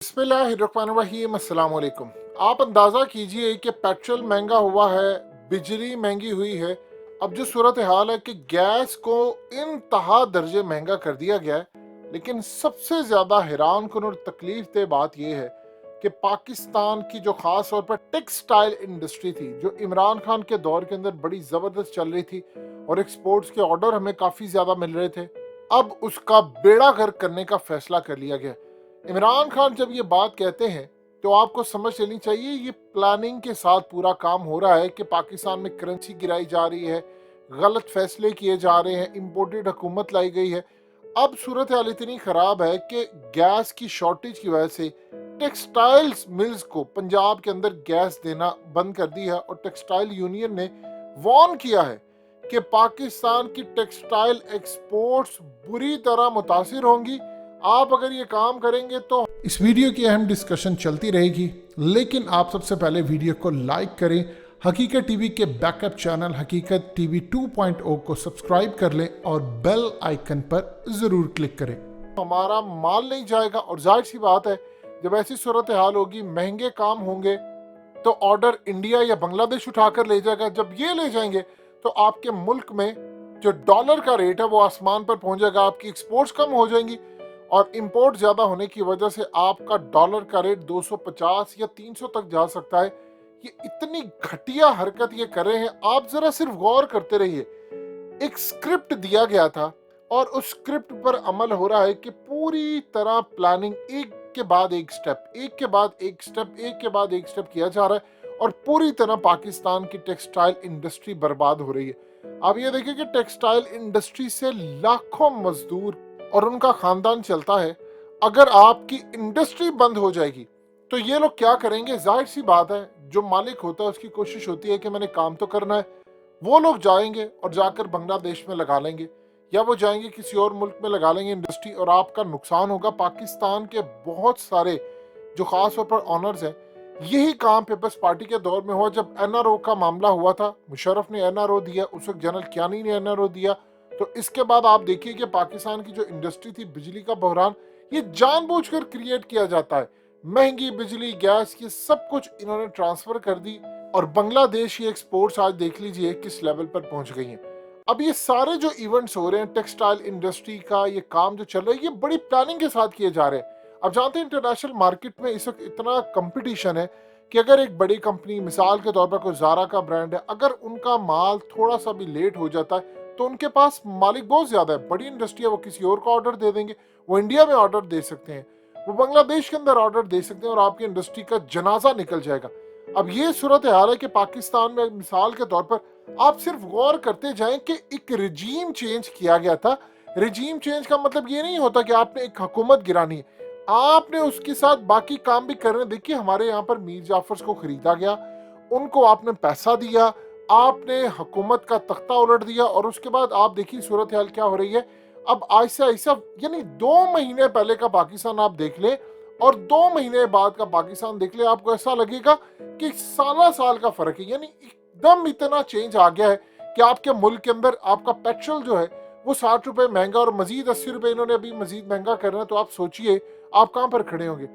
बिस्मिल्लाहिर्रहमानिर्रहीम, अस्सलाम वालेकुम। आप अंदाज़ा कीजिए कि पेट्रोल महंगा हुआ है, बिजली महंगी हुई है। अब जो सूरत हाल है कि गैस को इंतहा दर्जे महंगा कर दिया गया है। लेकिन सबसे ज़्यादा हैरान कुन और तकलीफ दह बात यह है कि पाकिस्तान की जो ख़ास तौर पर टेक्सटाइल इंडस्ट्री थी, जो इमरान खान के दौर के अंदर बड़ी ज़बरदस्त चल रही थी और एक्सपोर्ट्स के ऑर्डर हमें काफ़ी ज़्यादा मिल रहे थे, अब उसका बेड़ा गर्क करने का फैसला कर लिया गया। इमरान खान जब ये बात कहते हैं तो आपको समझ लेनी चाहिए ये प्लानिंग के साथ पूरा काम हो रहा है कि पाकिस्तान में करेंसी गिराई जा रही है, गलत फैसले किए जा रहे हैं, इम्पोर्टेड हुकूमत लाई गई है। अब सूरत हाल इतनी ख़राब है कि गैस की शॉर्टेज की वजह से टेक्सटाइल्स मिल्स को पंजाब के अंदर गैस देना बंद कर दी है और टेक्सटाइल यूनियन ने वार्न किया है कि पाकिस्तान की टेक्सटाइल एक्सपोर्ट्स बुरी तरह मुतासिर होंगी। आप अगर ये काम करेंगे तो इस वीडियो की अहम डिस्कशन चलती रहेगी, लेकिन आप सबसे पहले वीडियो को लाइक करें, हकीकत टीवी के बैकअप चैनल हकीकत टीवी 2.0 को सब्सक्राइब कर लें और बेल आइकन पर ज़रूर क्लिक करें। हमारा माल नहीं जाएगा और जाहिर सी बात है जब ऐसी सूरत हाल होगी, महंगे काम होंगे तो ऑर्डर इंडिया या बांग्लादेश उठाकर ले जाएगा। जब ये ले जाएंगे तो आपके मुल्क में जो डॉलर का रेट है वो आसमान पर पहुंच जाएगा, आपकी एक्सपोर्ट्स कम हो जाएंगी और इंपोर्ट ज़्यादा होने की वजह से आपका डॉलर का रेट 250 या 300 तक जा सकता है। ये इतनी घटिया हरकत ये कर रहे हैं। आप ज़रा सिर्फ गौर करते रहिए। एक स्क्रिप्ट दिया गया था और उस स्क्रिप्ट पर अमल हो रहा है कि पूरी तरह प्लानिंग एक के बाद एक स्टेप, एक के बाद एक स्टेप, एक के बाद एक स्टेप किया जा रहा है और पूरी तरह पाकिस्तान की टेक्सटाइल इंडस्ट्री बर्बाद हो रही है। आप ये देखिए कि टेक्सटाइल इंडस्ट्री से लाखों मजदूर और उनका खानदान चलता है। अगर आपकी इंडस्ट्री बंद हो जाएगी तो ये लोग क्या करेंगे? जाहिर सी बात है, जो मालिक होता है उसकी कोशिश होती है कि मैंने काम तो करना है। वो लोग जाएंगे और जाकर बांग्लादेश में लगा लेंगे या वो जाएंगे किसी और मुल्क में लगा लेंगे इंडस्ट्री और आपका नुकसान होगा। पाकिस्तान के बहुत सारे जो खास तौर पर ऑनर्स हैं, यही काम पीपल्स पार्टी के दौर में हुआ। जब एनआरओ का मामला हुआ था, मुशर्रफ ने एनआरओ दिया, उस वक्त जनरल कियानी ने एनआरओ दिया, तो इसके बाद आप देखिए कि पाकिस्तान की जो इंडस्ट्री थी, बिजली का बहरान, ये जानबूझकर क्रिएट किया जाता है। महंगी बिजली, गैस, ये सब कुछ इन्होंने ट्रांसफर कर दी और बांग्लादेश की एक्सपोर्ट्स आज देख लीजिए किस लेवल पर पहुंच गई हैं। अब ये सारे जो इवेंट्स हो रहे हैं, टेक्सटाइल इंडस्ट्री का ये काम जो चल रहा है, ये बड़ी प्लानिंग के साथ किए जा रहे हैं। अब जानते हैं इंटरनेशनल मार्केट में इस वक्त इतना कंपटीशन है कि अगर एक बड़ी कंपनी, मिसाल के तौर पर कोई ज़ारा का ब्रांड है, अगर उनका माल थोड़ा सा भी लेट हो जाता है तो उनके पास मालिक बहुत ज़्यादा है। बड़ी इंडस्ट्री है, वो किसी और को ऑर्डर दे देंगे, वो इंडिया में ऑर्डर दे सकते हैं, वो बांग्लादेश के अंदर ऑर्डर दे सकते हैं और आपकी इंडस्ट्री का जनाजा निकल जाएगा। अब ये सूरत हाल है कि पाकिस्तान में मिसाल के तौर पर आप सिर्फ गौर करते जाएं कि एक रिजीम चेंज किया गया था। रिजीम चेंज का मतलब ये नहीं होता कि आपने एक हुकूमत गिरानी है, आपने उसके साथ बाकी काम भी करने। देखिए, हमारे यहाँ पर मीर जाफर को खरीदा गया, उनको आपने पैसा दिया, आपने हुकूमत का तख्ता उलट दिया और उसके बाद आप देखिए सूरत हाल क्या हो रही है। अब ऐसा ऐसा यानी 2 महीने पहले का पाकिस्तान आप देख ले और 2 महीने बाद का पाकिस्तान देख ले, आपको ऐसा लगेगा कि साल साल का फर्क है। यानी एकदम इतना चेंज आ गया है कि आपके मुल्क के अंदर आपका पेट्रोल जो है वो 60 रुपए महंगा और मजीद 80 रुपए इन्होंने अभी मजीद महंगा करना है। तो आप सोचिए आप कहाँ पर खड़े होंगे।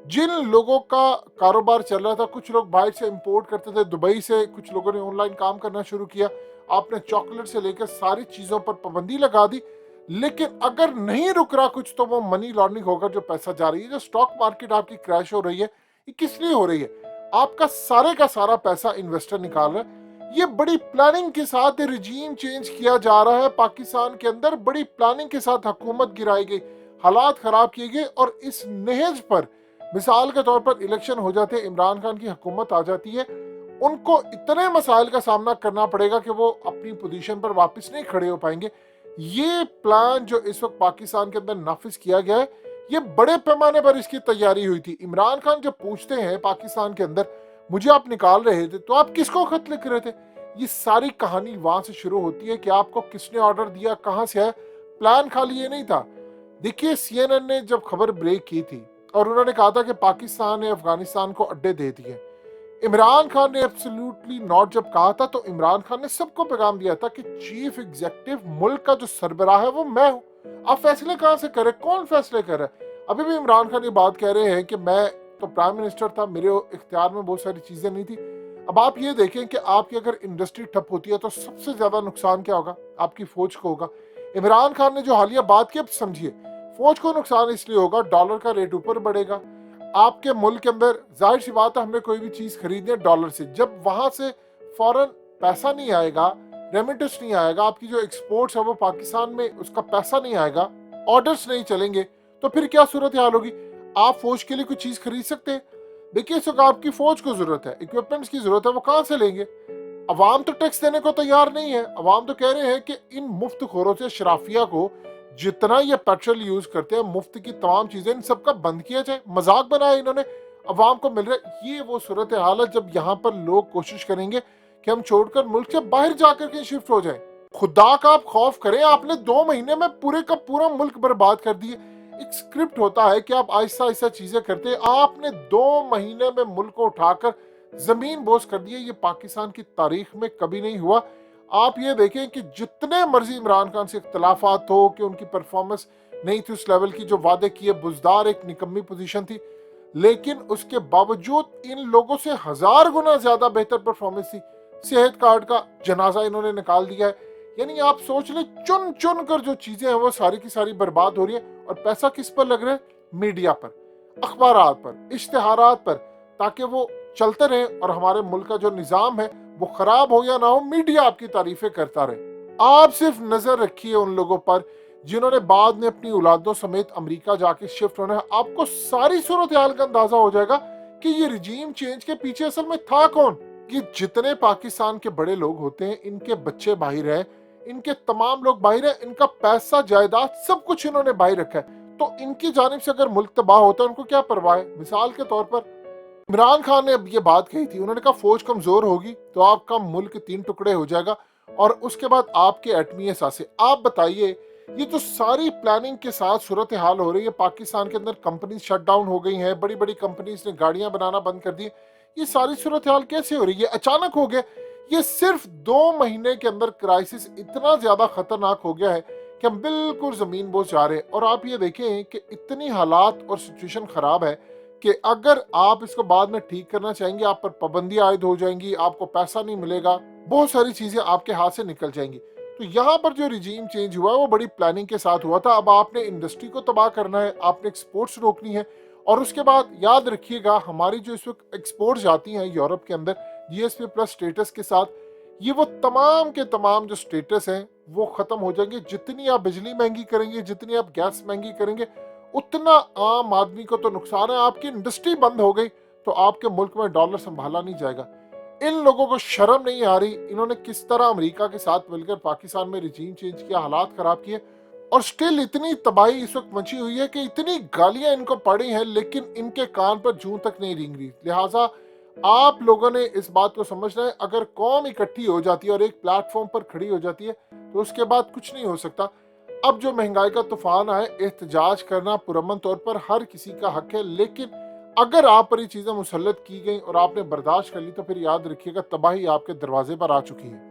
जिन लोगों का कारोबार चल रहा था, कुछ लोग बाहर से इंपोर्ट करते थे, दुबई से, कुछ लोगों ने ऑनलाइन काम करना शुरू किया, आपने चॉकलेट से लेकर सारी चीजों पर पाबंदी लगा दी। लेकिन अगर नहीं रुक रहा कुछ तो वो मनी लॉन्ड्रिंग होगा, जो पैसा जा रही है, जो स्टॉक मार्केट आपकी क्रैश हो रही है, ये किस लिए हो रही है? आपका सारे का सारा पैसा इन्वेस्टर निकाल रहा है। ये बड़ी प्लानिंग के साथ रिजीम चेंज किया जा रहा है पाकिस्तान के अंदर, बड़ी प्लानिंग के साथ हुकूमत गिराई गई, हालात खराब किए गए और इस नहेज पर मिसाल के तौर पर इलेक्शन हो जाते हैं, इमरान खान की हुकूमत आ जाती है, उनको इतने मसाइल का सामना करना पड़ेगा कि वो अपनी पोजीशन पर वापस नहीं खड़े हो पाएंगे। ये प्लान जो इस वक्त पाकिस्तान के अंदर नाफिज किया गया है, ये बड़े पैमाने पर इसकी तैयारी हुई थी। इमरान खान जब पूछते हैं पाकिस्तान के अंदर, मुझे आप निकाल रहे थे तो आप किसको खत लिख रहे थे? ये सारी कहानी वहां से शुरू होती है कि आपको किसने ऑर्डर दिया, कहां से है। प्लान खाली ये नहीं था। देखिए, CNN ने जब खबर ब्रेक की थी और उन्होंने कहा था कि पाकिस्तान ने अफगानिस्तान को अड्डे दे दिए, इमरान खान ने एब्सोल्युटली नॉट जब कहा था तो इमरान खान ने सबको पैगाम दिया था कि चीफ एग्जीक्यूटिव, मुल्क का जो सरबराह है वो मैं हूं, आप फैसले कहां से करें? कौन फैसले कर रहा है? ابھی بھی عمران خان یہ بات کہہ رہے ہیں کہ میں تو پرائم منسٹر تھا, میرے اختیار میں بہت ساری چیزیں نہیں تھی. اب آپ یہ دیکھیں کہ آپ کی اگر انڈسٹری ٹھپ ہوتی ہے تو سب سے زیادہ نقصان کیا ہوگا؟ آپ کی فوج کو ہوگا. عمران خان نے جو حالیہ بات کی, اب سمجھیے, فوج کو نقصان اس لیے ہوگا, ڈالر کا ریٹ اوپر بڑھے گا. آپ کے ملک کے اندر ظاہر سی بات ہے, ہم نے کوئی بھی چیز خریدنی ہے ڈالر سے, جب وہاں سے فوراً پیسہ نہیں آئے گا, ریمیٹنس نہیں آئے گا, آپ کی جو ایکسپورٹس ہے وہ پاکستان میں اس کا پیسہ نہیں آئے گا, آرڈرز نہیں چلیں گے, تو پھر کیا صورتحال ہوگی؟ آپ فوج کے لیے کوئی چیز خرید سکتے ہیں؟ دیکھیے اس وقت آپ کی فوج کو ضرورت ہے, اکوپمنٹس کی ضرورت ہے, وہ کہاں سے لیں گے؟ عوام تو ٹیکس دینے کو تیار نہیں ہے. عوام تو کہہ رہے ہیں کہ ان مفت خوروں سے, شرافیہ کو, جتنا یہ پیٹرول یوز کرتے ہیں, مفت کی تمام چیزیں, ان سب کا بند کیا جائے. مذاق بنایا انہوں نے, عوام کو مل رہا ہے. یہ وہ صورتحال ہے جب یہاں پر لوگ کوشش کریں گے کہ ہم چھوڑ کر ملک سے باہر جا کر کے شفٹ ہو جائیں. خدا کا آپ خوف کریں, آپ نے 2 مہینے میں پورے کا پورا ملک برباد کر دیے. ایک سکرپٹ ہوتا ہے کہ آپ آہستہ آہستہ چیزیں کرتے ہیں, آپ نے 2 مہینے میں ملک کو اٹھا کر زمین بوس کر دیے. یہ پاکستان کی تاریخ میں کبھی نہیں ہوا. آپ یہ دیکھیں کہ جتنے مرضی عمران خان سے اختلافات ہو کہ ان کی پرفارمنس نہیں تھی اس لیول کی جو وعدے کیے, بزدار ایک نکمی پوزیشن تھی, لیکن اس کے باوجود ان لوگوں سے 1000 گنا زیادہ بہتر پرفارمنس تھی. صحت کارڈ کا جنازہ انہوں نے نکال دیا ہے. یعنی آپ سوچ لیں, چن چن کر جو چیزیں ہیں وہ ساری کی ساری برباد ہو رہی ہیں. اور پیسہ کس پر لگ رہا ہے؟ میڈیا پر, اخبارات پر, اشتہارات پر, تاکہ وہ چلتے رہیں اور ہمارے ملک کا جو نظام ہے وہ خراب ہو یا نہ ہو, میڈیا آپ کی تعریفیں کرتا رہے. آپ صرف نظر رکھیے ان لوگوں پر جنہوں نے بعد میں اپنی اولادوں سمیت امریکہ جا کے شفٹ ہونا ہے. آپ کو ساری صورتحال کا اندازہ ہو جائے گا کہ یہ رجیم چینج کے پیچھے اصل میں تھا کون. کہ جتنے پاکستان کے بڑے لوگ ہوتے ہیں, ان کے بچے باہر ہیں, ان کے تمام لوگ باہر ہیں, ان کا پیسہ, جائیداد, سب کچھ انہوں نے باہر رکھا ہے. تو ان کی جانب سے اگر ملک تباہ ہوتا ہے, ان کو کیا پرواہ ہے؟ مثال کے طور پر عمران خان نے اب یہ بات کہی تھی, انہوں نے کہا فوج کمزور ہوگی تو آپ کا ملک 3 ٹکڑے ہو جائے گا, اور اس کے بعد آپ کے ایٹمی اثاثے. آپ بتائیے, یہ جو ساری پلاننگ کے ساتھ صورتحال ہو رہی ہے, پاکستان کے اندر کمپنیز شٹ ڈاؤن ہو گئی ہیں, بڑی بڑی کمپنیز نے گاڑیاں بنانا بند کر دی. یہ ساری صورتحال کیسے ہو رہی ہے؟ یہ اچانک ہو گیا. یہ صرف 2 مہینے کے اندر کرائسس اتنا زیادہ خطرناک ہو گیا ہے کہ ہم بالکل زمین بوس جا رہے ہیں. اور آپ یہ دیکھیں کہ اتنی حالات اور سچویشن خراب ہے کہ اگر آپ اس کو بعد میں ٹھیک کرنا چاہیں گے, آپ پر پابندیاں عائد ہو جائیں گی, آپ کو پیسہ نہیں ملے گا, بہت ساری چیزیں آپ کے ہاتھ سے نکل جائیں گی. تو یہاں پر جو رجیم چینج ہوا ہے وہ بڑی پلاننگ کے ساتھ ہوا تھا. اب آپ نے انڈسٹری کو تباہ کرنا ہے, آپ نے ایکسپورٹس روکنی ہے, اور اس کے بعد یاد رکھیے گا ہماری جو اس وقت ایکسپورٹس جاتی ہیں یورپ کے اندر جی ایس پی پلس سٹیٹس کے ساتھ, یہ وہ تمام کے تمام جو سٹیٹس ہیں وہ ختم ہو جائیں گے. جتنی آپ بجلی مہنگی کریں گے, جتنی آپ گیس مہنگی کریں گے, اتنا عام آدمی کو تو نقصان ہے. آپ کی انڈسٹری بند ہو گئی تو آپ کے ملک میں ڈالر سنبھالا نہیں جائے گا. ان لوگوں کو شرم نہیں آ رہی, انہوں نے کس طرح امریکہ کے ساتھ مل کر پاکستان میں رجیم چینج کیا, حالات خراب کیے, اور سٹل اتنی تباہی اس وقت مچی ہوئی ہے کہ اتنی گالیاں ان کو پڑی ہیں لیکن ان کے کان پر جوں تک نہیں رینگ رہی. لہٰذا آپ لوگوں نے اس بات کو سمجھنا ہے, اگر قوم اکٹھی ہو جاتی ہے اور ایک پلیٹ فارم پر کھڑی ہو جاتی ہے تو اس کے بعد کچھ نہیں ہو سکتا. اب جو مہنگائی کا طوفان آئے, احتجاج کرنا پرامن طور پر ہر کسی کا حق ہے, لیکن اگر آپ پر یہ چیزیں مسلط کی گئیں اور آپ نے برداشت کر لی تو پھر یاد رکھیے گا تباہی آپ کے دروازے پر آ چکی ہے.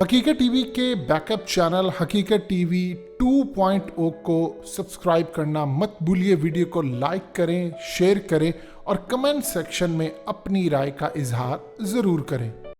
حقیقت ٹی وی کے بیک اپ چینل حقیقت ٹی وی 2.0 کو سبسکرائب کرنا مت بھولیے. ویڈیو کو لائک کریں, شیئر کریں اور کمنٹ سیکشن میں اپنی رائے کا اظہار ضرور کریں.